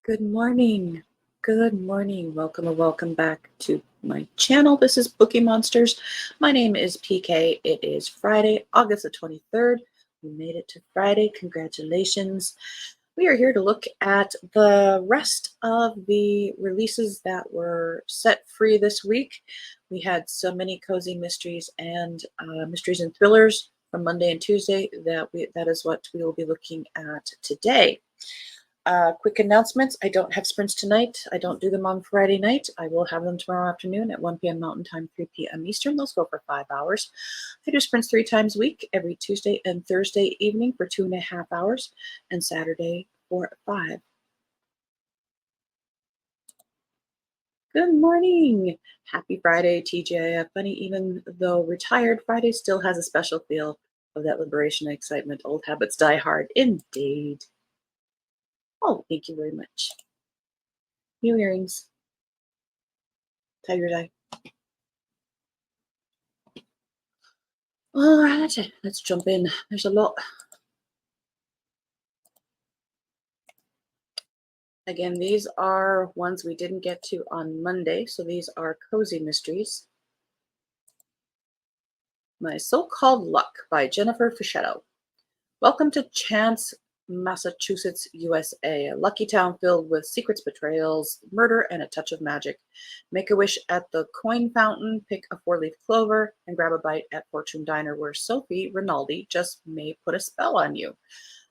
Good morning. Good morning. Welcome or welcome back to my channel. This is Bookeemonsters. My name is PK. It is Friday, August the 23rd. We made it to Friday. Congratulations. We are here to look at the rest of the releases that were set free this week. We had so many cozy mysteries and mysteries and thrillers from Monday and Tuesday that is what we will be looking at today. Quick announcements. I don't have sprints tonight. I don't do them on Friday night. I will have them tomorrow afternoon at 1 p.m. Mountain Time, 3 p.m. Eastern. Those go for 5 hours. I do sprints 3 times a week, every Tuesday and Thursday evening for 2.5 hours, and Saturday for 5. Good morning. Happy Friday, TGIF Bunny. Even though retired, Friday still has a special feel of that liberation and excitement. Old habits die hard, indeed. Oh, thank you very much. New earrings. Tiger's eye. All right, let's jump in. There's a lot. Again, these are ones we didn't get to on Monday, so these are cozy mysteries. My So-Called Luck by Jennifer Fischetto. Welcome to Chance, Massachusetts, USA, a lucky town filled with secrets, betrayals, murder, and a touch of magic. Make a wish at the coin fountain, pick a 4-leaf clover, and grab a bite at Fortune Diner, where Sophie Rinaldi just may put a spell on you.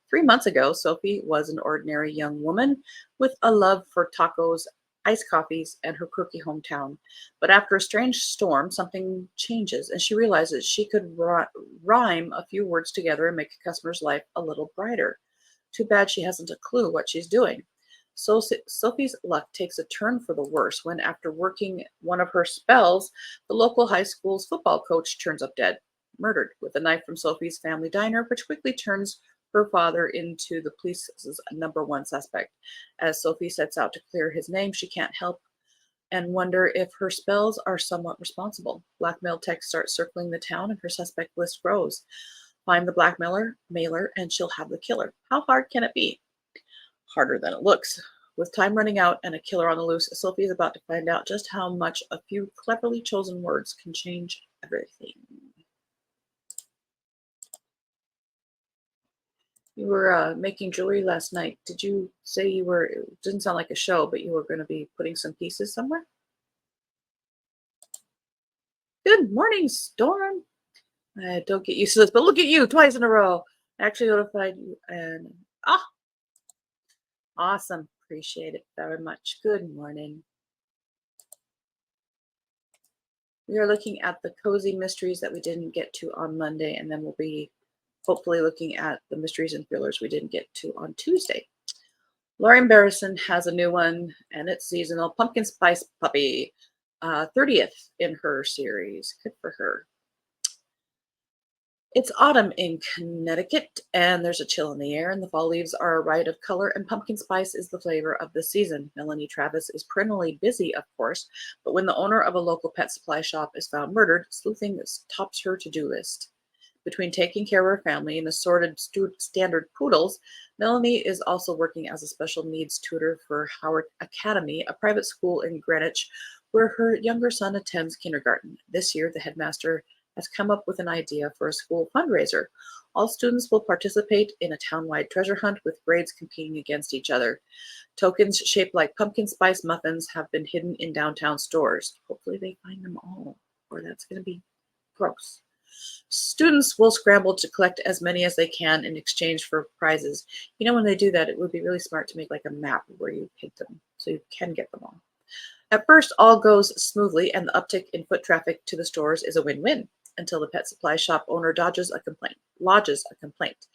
3 months ago, Sophie was an ordinary young woman with a love for tacos, iced coffees, and her quirky hometown. But after a strange storm, something changes, and she realizes she could rhyme a few words together and make a customer's life a little brighter. Too bad she hasn't a clue what she's doing. So Sophie's luck takes a turn for the worse when, after working one of her spells, the local high school's football coach turns up dead, murdered with a knife from Sophie's family diner, which quickly turns her father into the police's #1 suspect. As Sophie sets out to clear his name, she can't help and wonder if her spells are somewhat responsible. Blackmail texts start circling the town, and her suspect list grows. Find the mailer, and she'll have the killer. How hard can it be? Harder than it looks. With time running out and a killer on the loose, Sophie is about to find out just how much a few cleverly chosen words can change everything. You were making jewelry last night. Did you say you were, it didn't sound like a show, but you were going to be putting some pieces somewhere? Good morning, Storm. I don't get used to this, but look at you, twice in a row. I actually notified you, and awesome. Appreciate it very much. Good morning. We are looking at the cozy mysteries that we didn't get to on Monday, and then we'll be hopefully looking at the mysteries and thrillers we didn't get to on Tuesday. Lauren Barrison has a new one, and it's seasonal. Pumpkin Spice Puppy, 30th in her series. Good for her. It's autumn in Connecticut, and there's a chill in the air, and the fall leaves are a riot of color, and pumpkin spice is the flavor of the season. Melanie Travis is perennially busy, of course, but when the owner of a local pet supply shop is found murdered, sleuthing tops her to-do list. Between taking care of her family and assorted standard poodles, Melanie is also working as a special needs tutor for Howard Academy, a private school in Greenwich, where her younger son attends kindergarten. This year, the headmaster has come up with an idea for a school fundraiser. All students will participate in a townwide treasure hunt with grades competing against each other. Tokens shaped like pumpkin spice muffins have been hidden in downtown stores. Hopefully they find them all, or that's going to be gross. Students will scramble to collect as many as they can in exchange for prizes. You know, when they do that, it would be really smart to make like a map where you hit them so you can get them all. At first, all goes smoothly, and the uptick in foot traffic to the stores is a win-win until the pet supply shop owner lodges a complaint.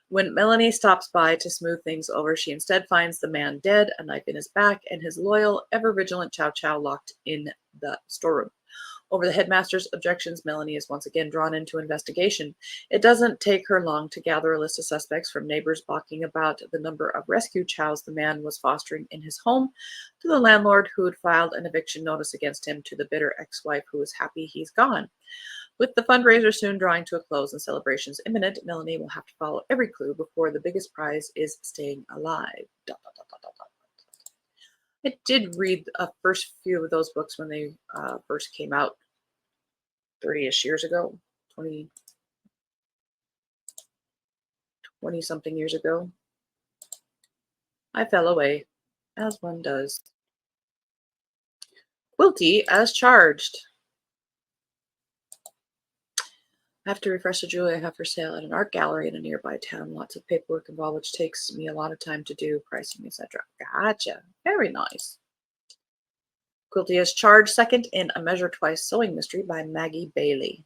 When Melanie stops by to smooth things over, she instead finds the man dead, a knife in his back, and his loyal, ever-vigilant Chow Chow locked in the storeroom. Over the headmaster's objections, Melanie is once again drawn into investigation. It doesn't take her long to gather a list of suspects, from neighbors balking about the number of rescue chows the man was fostering in his home, to the landlord who had filed an eviction notice against him, to the bitter ex-wife who is happy he's gone. With the fundraiser soon drawing to a close and celebrations imminent, Melanie will have to follow every clue before the biggest prize is staying alive. I did read a first few of those books when they first came out 30-ish years ago, 20, 20 something years ago. I fell away, as one does. Quilty as charged. I have to refresh the jewelry I have for sale at an art gallery in a nearby town. Lots of paperwork involved, which takes me a lot of time to do, pricing, etc. Gotcha. Very nice. Quilty as charged, second in A Measure Twice Sewing Mystery by Maggie Bailey.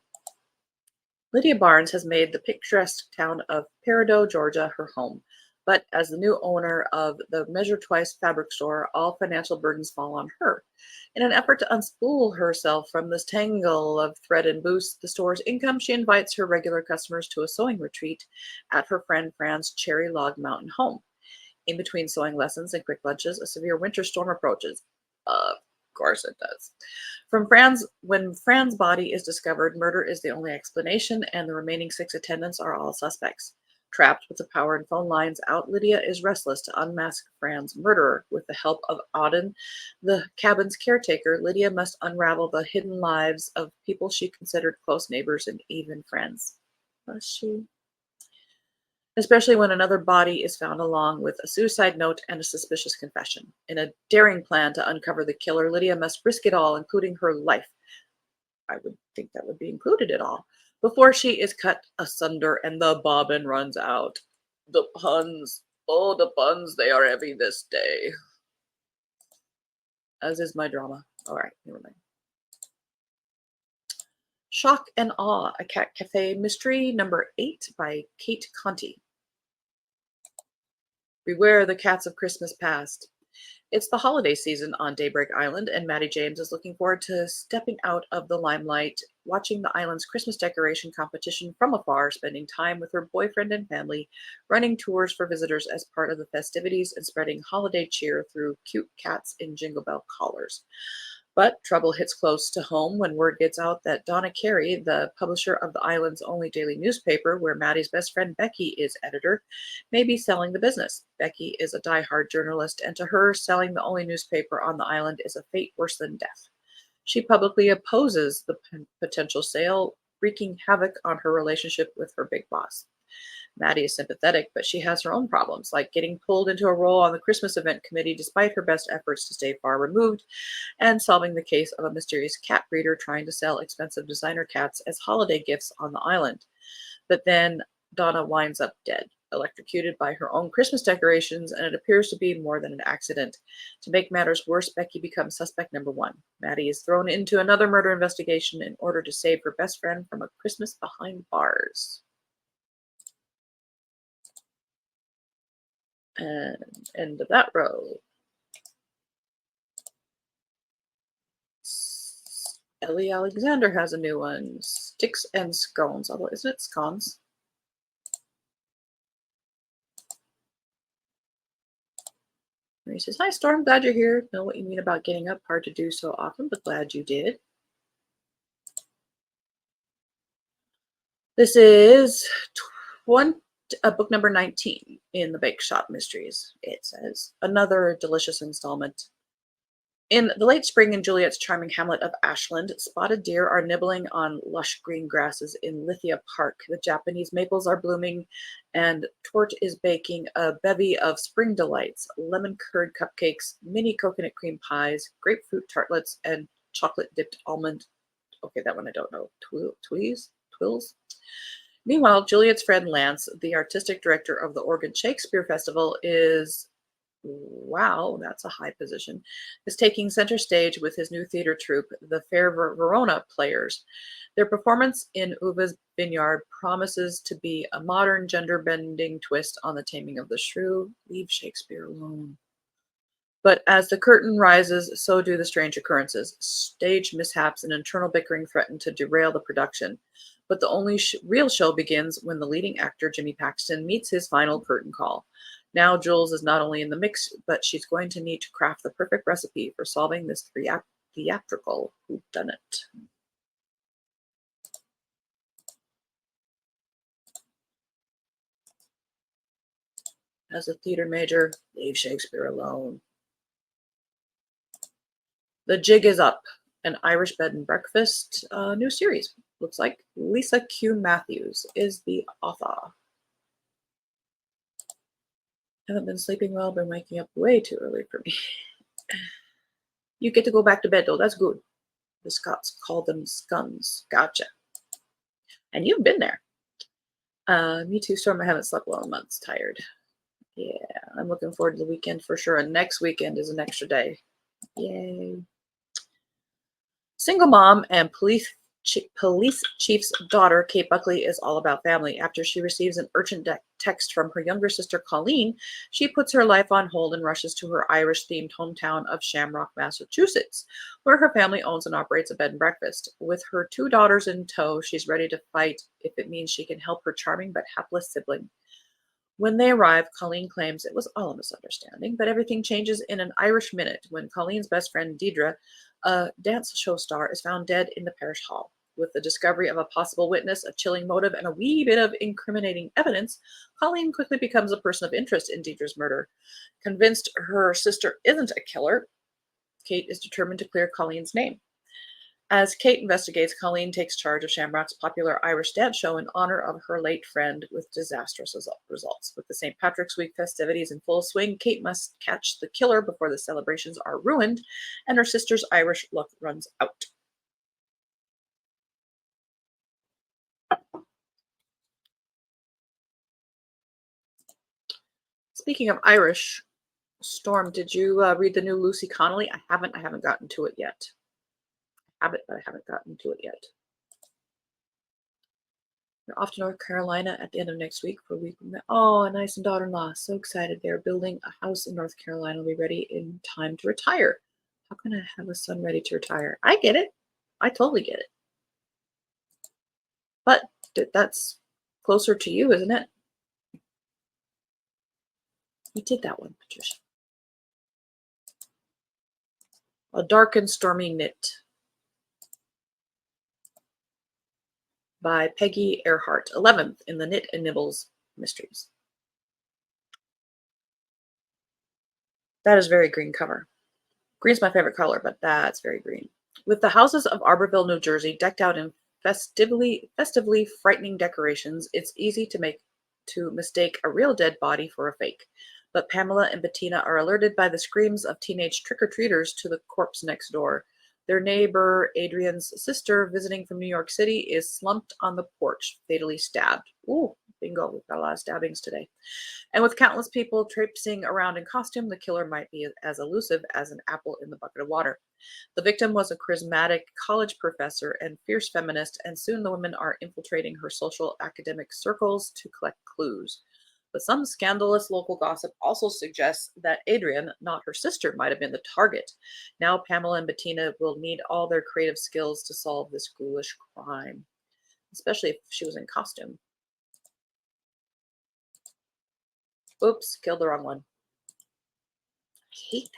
Lydia Barnes has made the picturesque town of Peridot, Georgia, her home. But as the new owner of the Measure Twice fabric store, all financial burdens fall on her. In an effort to unspool herself from this tangle of thread and boost the store's income, she invites her regular customers to a sewing retreat at her friend Fran's Cherry Log Mountain home. In between sewing lessons and quick lunches, a severe winter storm approaches. Of course it does. When Fran's body is discovered, murder is the only explanation, and the remaining 6 attendants are all suspects. Trapped with the power and phone lines out, Lydia is restless to unmask Fran's murderer. With the help of Auden, the cabin's caretaker, Lydia must unravel the hidden lives of people she considered close neighbors and even friends. Must she? Especially when another body is found along with a suicide note and a suspicious confession. In a daring plan to uncover the killer, Lydia must risk it all, including her life. I would think that would be included at all, before she is cut asunder and the bobbin runs out. The puns, oh, the puns, they are heavy this day. As is my drama. All right, never mind. Shock and Awe, a Cat Cafe Mystery, number 8 by Kate Conti. Beware the cats of Christmas past. It's the holiday season on Daybreak Island, and Maddie James is looking forward to stepping out of the limelight, watching the island's Christmas decoration competition from afar, spending time with her boyfriend and family, running tours for visitors as part of the festivities, and spreading holiday cheer through cute cats in Jingle Bell collars. But trouble hits close to home when word gets out that Donna Carey, the publisher of the island's only daily newspaper, where Maddie's best friend Becky is editor, may be selling the business. Becky is a diehard journalist, and to her, selling the only newspaper on the island is a fate worse than death. She publicly opposes the potential sale, wreaking havoc on her relationship with her big boss. Maddie is sympathetic, but she has her own problems, like getting pulled into a role on the Christmas event committee despite her best efforts to stay far removed, and solving the case of a mysterious cat breeder trying to sell expensive designer cats as holiday gifts on the island. But then Donna winds up dead, electrocuted by her own Christmas decorations, and it appears to be more than an accident. To make matters worse, Becky becomes suspect number 1. Maddie is thrown into another murder investigation in order to save her best friend from a Christmas behind bars. And end of that row. Ellie Alexander has a new one, Sticks and Scones, although isn't it scones? And he says, hi Storm, glad you're here. Know what you mean about getting up, hard to do so often, but glad you did. This is book number 19 in the Bake Shop Mysteries. It says, another delicious installment. In the late spring in Juliet's charming hamlet of Ashland, spotted deer are nibbling on lush green grasses in Lithia Park. The Japanese maples are blooming, and Tort is baking a bevy of spring delights, lemon curd cupcakes, mini coconut cream pies, grapefruit tartlets, and chocolate-dipped almond. Okay, that one I don't know. Twills? Meanwhile, Juliet's friend Lance, the artistic director of the Oregon Shakespeare Festival, wow, that's a high position, is taking center stage with his new theater troupe, the Fair Verona Players. Their performance in Uva's Vineyard promises to be a modern gender-bending twist on the taming of the shrew. Leave Shakespeare alone. But as the curtain rises, so do the strange occurrences. Stage mishaps and internal bickering threaten to derail the production. But the only real show begins when the leading actor, Jimmy Paxton, meets his final curtain call. Now Jules is not only in the mix, but she's going to need to craft the perfect recipe for solving this theatrical whodunit. As a theater major, leave Shakespeare alone. The Jig is Up, an Irish bed and breakfast new series. Looks like Lisa Q. Matthews is the author. Haven't been sleeping well, been waking up way too early for me. You get to go back to bed though, that's good. The Scots call them scuns. Gotcha. And you've been there. Me too, Storm. I haven't slept well in months. Tired. Yeah, I'm looking forward to the weekend for sure. And next weekend is an extra day. Yay. Single mom and police chief's daughter, Kate Buckley, is all about family. After she receives an urgent text from her younger sister, Colleen, she puts her life on hold and rushes to her Irish-themed hometown of Shamrock, Massachusetts, where her family owns and operates a bed and breakfast. With her two daughters in tow, she's ready to fight if it means she can help her charming but hapless sibling. When they arrive, Colleen claims it was all a misunderstanding, but everything changes in an Irish minute when Colleen's best friend, Deidre, a dance show star, is found dead in the parish hall. With the discovery of a possible witness, a chilling motive, and a wee bit of incriminating evidence, Colleen quickly becomes a person of interest in Deidre's murder. Convinced her sister isn't a killer, Kate is determined to clear Colleen's name. As Kate investigates, Colleen takes charge of Shamrock's popular Irish dance show in honor of her late friend with disastrous results. With the St. Patrick's Week festivities in full swing, Kate must catch the killer before the celebrations are ruined and her sister's Irish luck runs out. Speaking of Irish, Storm, did you read the new Lucy Connolly? I haven't. I haven't gotten to it yet. I have it, but I haven't gotten to it yet. We're off to North Carolina at the end of next week for a week. Oh, a nice and daughter-in-law. So excited. They're building a house in North Carolina. Will be ready in time to retire. How can I have a son ready to retire? I get it. I totally get it. But that's closer to you, isn't it? You did that one, Patricia. A Dark and Stormy Knit by Peggy Earhart, 11th in the Knit and Nibbles Mysteries. That is very green cover. Green's my favorite color, but that's very green. With the houses of Arborville, New Jersey, decked out in festively frightening decorations, it's easy to mistake a real dead body for a fake. But Pamela and Bettina are alerted by the screams of teenage trick-or-treaters to the corpse next door. Their neighbor, Adrian's sister, visiting from New York City, is slumped on the porch, fatally stabbed. Ooh, bingo, we've got a lot of stabbings today. And with countless people traipsing around in costume, the killer might be as elusive as an apple in the bucket of water. The victim was a charismatic college professor and fierce feminist, and soon the women are infiltrating her social academic circles to collect clues. But some scandalous local gossip also suggests that Adrian, not her sister, might have been the target. Now Pamela and Bettina will need all their creative skills to solve this ghoulish crime, especially if she was in costume. Oops, killed the wrong one. I hate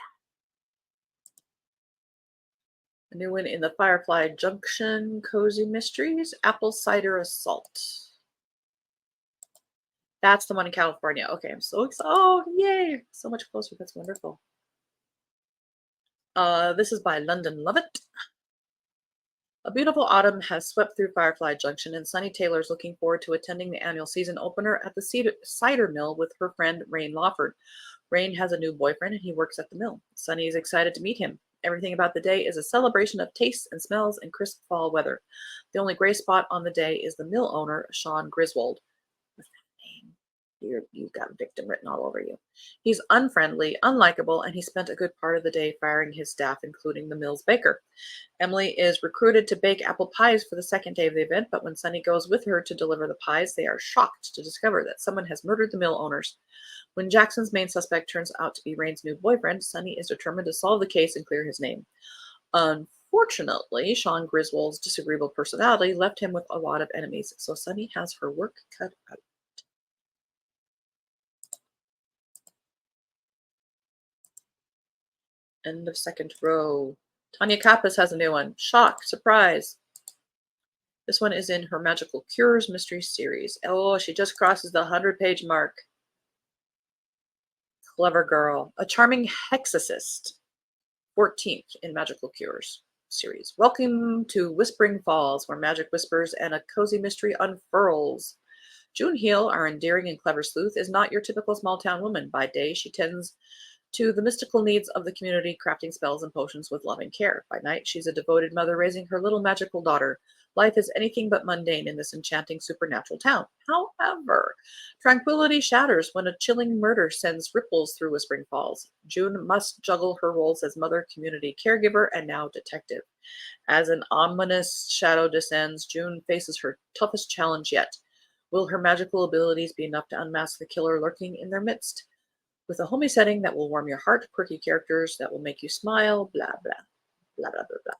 that. A new one in the Firefly Junction Cozy Mysteries, Apple Cider Assault. That's the one in California. Okay, I'm so excited. Oh, yay! So much closer. That's wonderful. This is by London Lovett. A beautiful autumn has swept through Firefly Junction, and Sunny Taylor is looking forward to attending the annual season opener at the cider mill with her friend Rain Lawford. Rain has a new boyfriend, and he works at the mill. Sunny is excited to meet him. Everything about the day is a celebration of tastes and smells and crisp fall weather. The only gray spot on the day is the mill owner, Sean Griswold. You've got a victim written all over you. He's unfriendly, unlikable, and he spent a good part of the day firing his staff, including the mill's baker. Emily is recruited to bake apple pies for the second day of the event, but when Sunny goes with her to deliver the pies, they are shocked to discover that someone has murdered the mill owners. When Jackson's main suspect turns out to be Rain's new boyfriend, Sunny is determined to solve the case and clear his name. Unfortunately, Sean Griswold's disagreeable personality left him with a lot of enemies, so Sunny has her work cut out. End of second row. Tanya Kappas has a new one. Shock, surprise. This one is in her Magical Cures mystery series. Oh, she just crosses the 100-page mark. Clever girl. A charming hexicist 14th in Magical Cures series. Welcome to Whispering Falls, where magic whispers and a cozy mystery unfurls. June Heel, our endearing and clever sleuth, is not your typical small town woman. By day, she tends to the mystical needs of the community, crafting spells and potions with loving care. By night, she's a devoted mother raising her little magical daughter. Life is anything but mundane in this enchanting supernatural town. However, tranquility shatters when a chilling murder sends ripples through Whispering Falls. June must juggle her roles as mother, community caregiver, and now detective. As an ominous shadow descends, June faces her toughest challenge yet. Will her magical abilities be enough to unmask the killer lurking in their midst? With a homey setting that will warm your heart, quirky characters that will make you smile, blah, blah, blah, blah, blah, blah,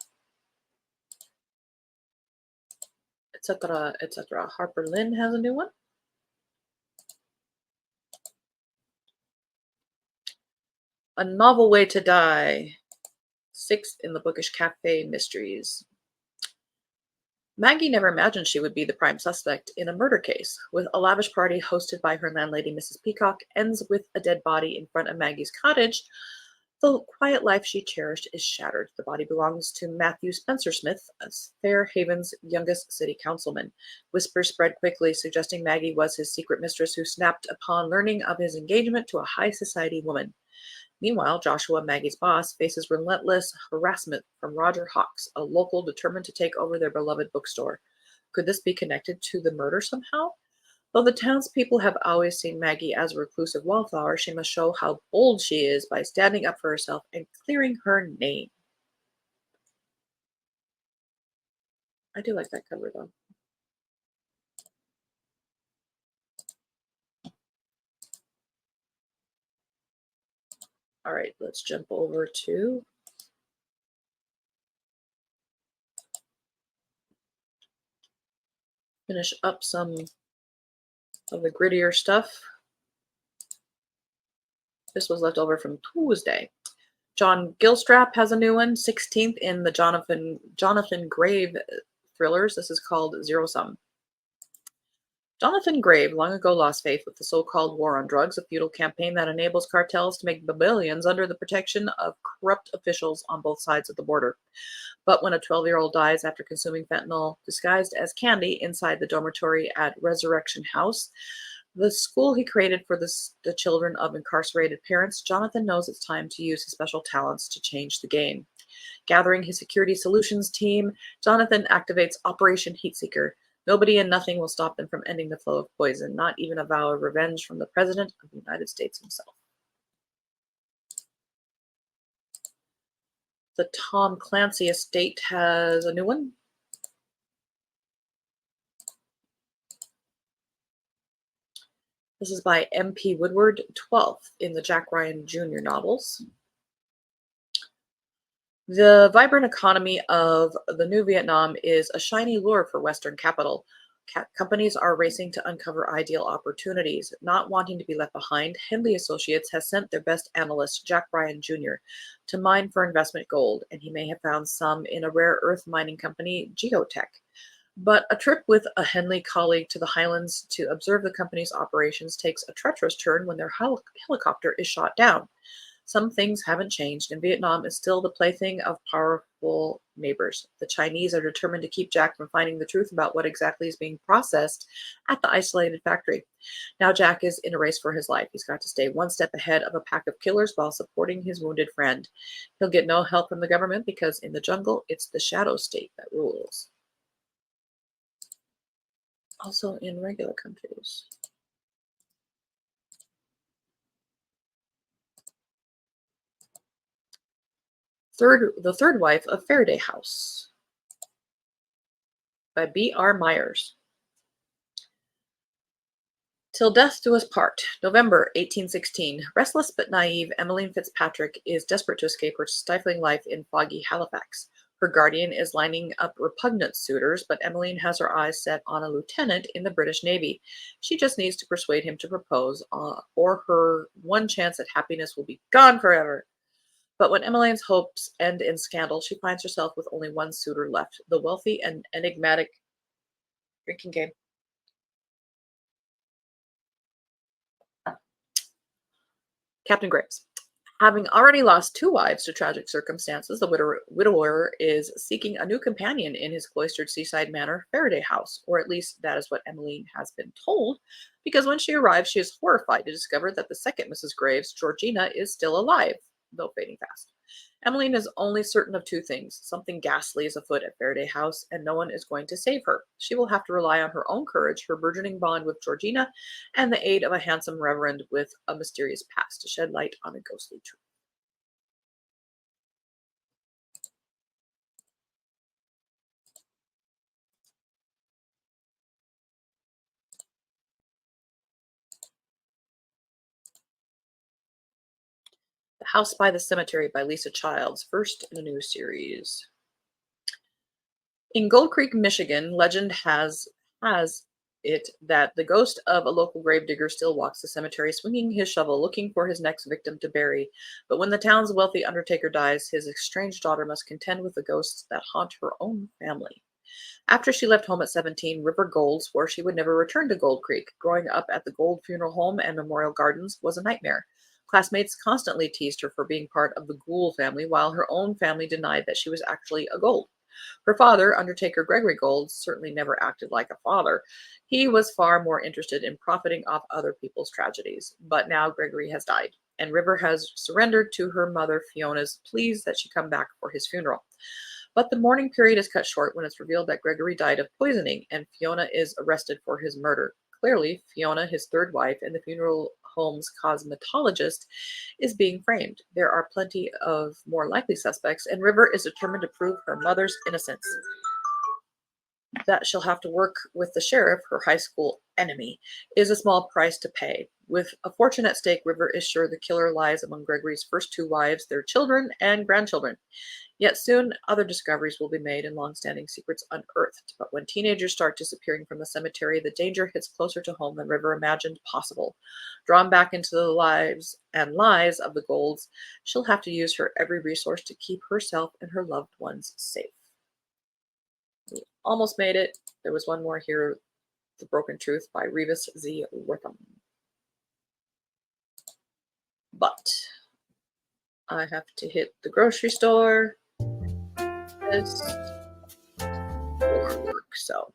etc., etc. Harper Lynn has a new one. A Novel Way to Die, 6th in the Bookish Cafe Mysteries. Maggie never imagined she would be the prime suspect in a murder case. With a lavish party hosted by her landlady, Mrs. Peacock, ends with a dead body in front of Maggie's cottage, the quiet life she cherished is shattered. The body belongs to Matthew Spencer Smith, Fairhaven's youngest city councilman. Whispers spread quickly, suggesting Maggie was his secret mistress who snapped upon learning of his engagement to a high society woman. Meanwhile, Joshua, Maggie's boss, faces relentless harassment from Roger Hawks, a local determined to take over their beloved bookstore. Could this be connected to the murder somehow? Though the townspeople have always seen Maggie as a reclusive wallflower, she must show how bold she is by standing up for herself and clearing her name. I do like that cover, though. All right, let's jump over to finish up some of the grittier stuff. This was left over from Tuesday. John Gilstrap has a new one, 16th in the Jonathan Grave thrillers. This is called Zero Sum. Jonathan Grave long ago lost faith with the so-called war on drugs, a feudal campaign that enables cartels to make billions under the protection of corrupt officials on both sides of the border. But when a 12-year-old dies after consuming fentanyl disguised as candy inside the dormitory at Resurrection House, the school he created for the children of incarcerated parents, Jonathan knows it's time to use his special talents to change the game. Gathering his security solutions team, Jonathan activates Operation Heatseeker. Nobody and nothing will stop them from ending the flow of poison, not even a vow of revenge from the President of the United States himself. The Tom Clancy estate has a new one. This is by M.P. Woodward, 12th in the Jack Ryan Jr. novels. The vibrant economy of the New Vietnam is a shiny lure for Western capital. Companies are racing to uncover ideal opportunities. Not wanting to be left behind, Henley Associates has sent their best analyst, Jack Ryan Jr., to mine for investment gold, and he may have found some in a rare earth mining company, Geotech. But a trip with a Henley colleague to the Highlands to observe the company's operations takes a treacherous turn when their helicopter is shot down. Some things haven't changed, and Vietnam is still the plaything of powerful neighbors. The Chinese are determined to keep Jack from finding the truth about what exactly is being processed at the isolated factory. Now Jack is in a race for his life. He's got to stay one step ahead of a pack of killers while supporting his wounded friend. He'll get no help from the government because in the jungle, it's the shadow state that rules. Also in regular countries. The Third Wife of Faraday House by B.R. Myers. Till Death Do Us Part, November 1816. Restless but naive, Emmeline Fitzpatrick is desperate to escape her stifling life in foggy Halifax. Her guardian is lining up repugnant suitors, but Emmeline has her eyes set on a lieutenant in the British Navy. She just needs to persuade him to propose, or her one chance at happiness will be gone forever. But when Emmeline's hopes end in scandal, she finds herself with only one suitor left, the wealthy and enigmatic drinking game. Captain Graves. Having already lost two wives to tragic circumstances, the widower is seeking a new companion in his cloistered seaside manor, Faraday House, or at least that is what Emmeline has been told, because when she arrives, she is horrified to discover that the second Mrs. Graves, Georgina, is still alive, though fading fast. Emmeline is only certain of two things: something ghastly is afoot at Faraday House, and no one is going to save her. She will have to rely on her own courage, her burgeoning bond with Georgina, and the aid of a handsome reverend with a mysterious past to shed light on a ghostly truth. The House by the Cemetery by Lisa Childs, first in a new series. In Gold Creek, Michigan, legend has it that the ghost of a local gravedigger still walks the cemetery, swinging his shovel, looking for his next victim to bury. But when the town's wealthy undertaker dies, his estranged daughter must contend with the ghosts that haunt her own family. After she left home at 17, River Gold swore she would never return to Gold Creek. Growing up at the Gold Funeral Home and Memorial Gardens was a nightmare. Classmates constantly teased her for being part of the Ghoul family, while her own family denied that she was actually a Gold. Her father, Undertaker Gregory Gold, certainly never acted like a father. He was far more interested in profiting off other people's tragedies. But now Gregory has died, and River has surrendered to her mother Fiona's pleas that she come back for his funeral. But the mourning period is cut short when it's revealed that Gregory died of poisoning, and Fiona is arrested for his murder. Clearly, Fiona, his third wife, and the funeral home's cosmetologist, is being framed. There are plenty of more likely suspects, and River is determined to prove her mother's innocence. That she'll have to work with the sheriff, her high school enemy, is a small price to pay. With a fortune at stake, River is sure the killer lies among Gregory's first two wives, their children, and grandchildren. Yet soon other discoveries will be made and long-standing secrets unearthed. But when teenagers start disappearing from the cemetery, the danger hits closer to home than River imagined possible. Drawn back into the lives and lies of the Golds, she'll have to use her every resource to keep herself and her loved ones safe. We almost made it. There was one more here, The Broken Truth by Revis Z. Wickham. But I have to hit the grocery store. This work, so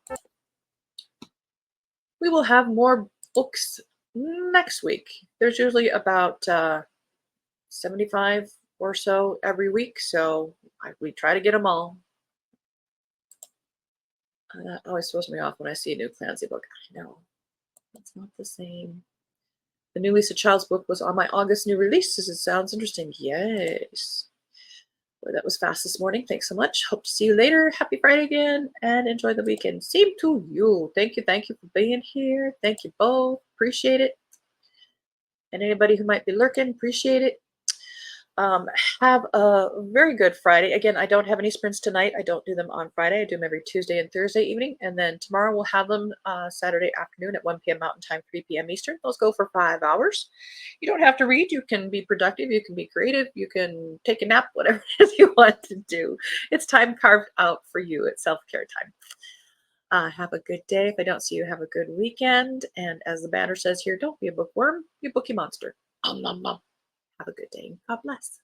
we will have more books next week. There's usually about 75 or so every week, so we try to get them all. That always throws me off when I see a new Clancy book. I know, it's not the same. The new Lisa Childs book was on my August new releases. It sounds interesting. Yes. Boy, that was fast this morning. Thanks so much. Hope to see you later. Happy Friday again, and enjoy the weekend. Same to you. Thank you. Thank you for being here. Thank you both. Appreciate it. And anybody who might be lurking, appreciate it. Have a very good Friday. Again, I don't have any sprints tonight. I don't do them on Friday. I do them every Tuesday and Thursday evening. And then tomorrow we'll have them Saturday afternoon at 1 p.m. Mountain Time, 3 p.m. Eastern. Those go for 5 hours. You don't have to read. You can be productive. You can be creative. You can take a nap, whatever it is you want to do. It's time carved out for you. It's self-care time. Have a good day. If I don't see you, have a good weekend. And as the banner says here, don't be a bookworm, be a bookie monster. Have a good day. God bless.